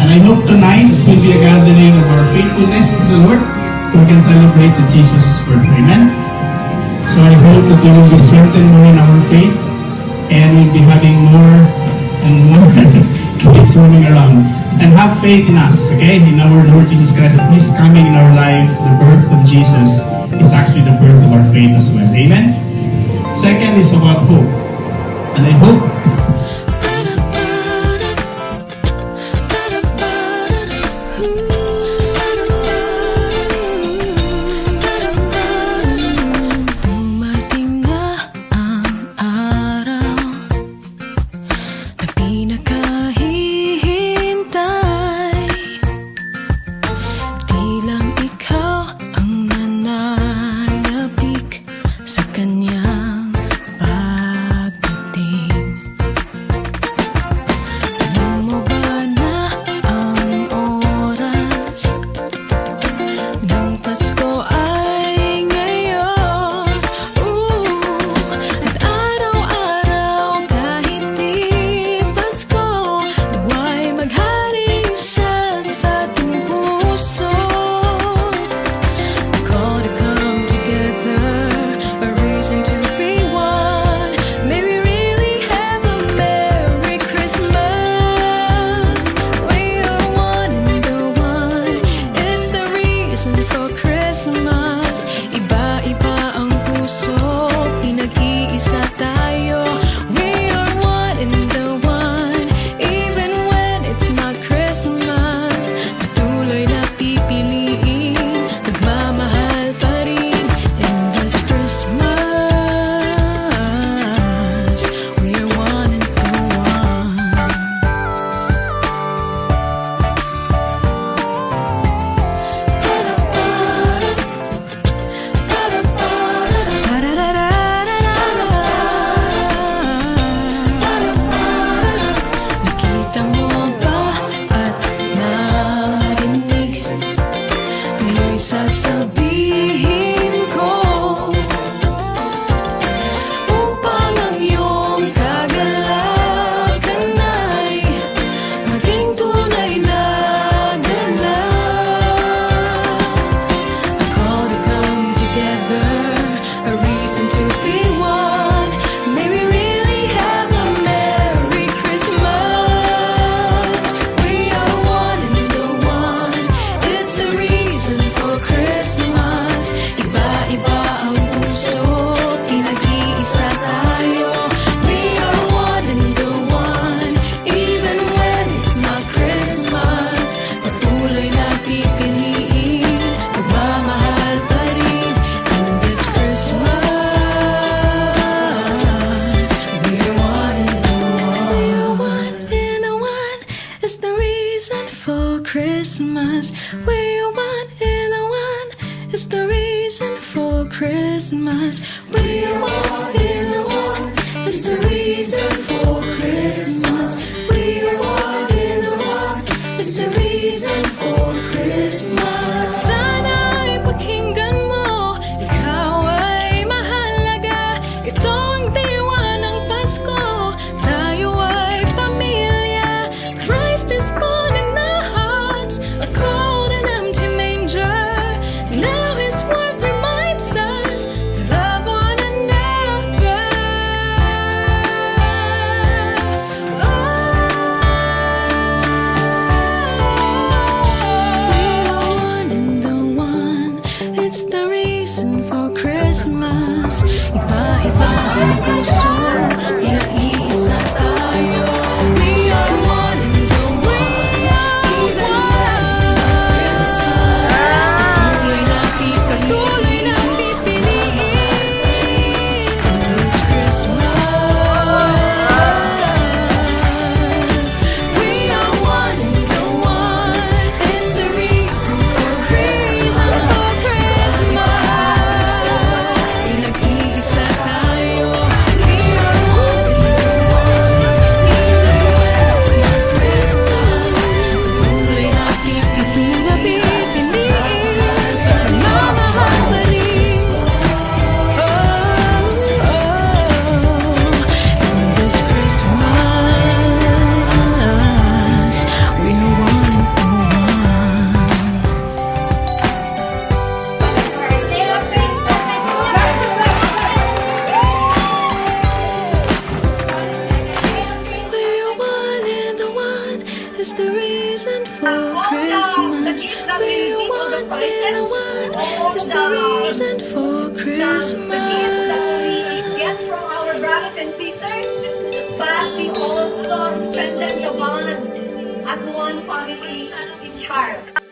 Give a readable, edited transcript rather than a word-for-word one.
And I hope tonight is going to be a gathering of our faithfulness to the Lord, so we can celebrate that Jesus is birth. Amen? So I hope that we will be strengthened more in our faith, and we'll be having more and more kids roaming around. And have faith in us, okay? In our Lord Jesus Christ, that He's coming in our life. The birth of Jesus is actually the birth of our faith as well. Amen? Second is about hope. And I hope Christmas. We're one in the one is the reason for Christmas. We're one in the one is the reason for Christmas. We're one in the one is the reason for Christmas. Sana ay pakinggan mo, ikaw ay mahalaga. Ito ang diwa ng Pasko, tayo ay pamilya. Christ is born in our hearts, a cold and empty manger. Now His word reminds us to love in one is the reason for the gifts that we Christmas. get from our brothers and sisters, but we also strengthen the bond as one family in Charles.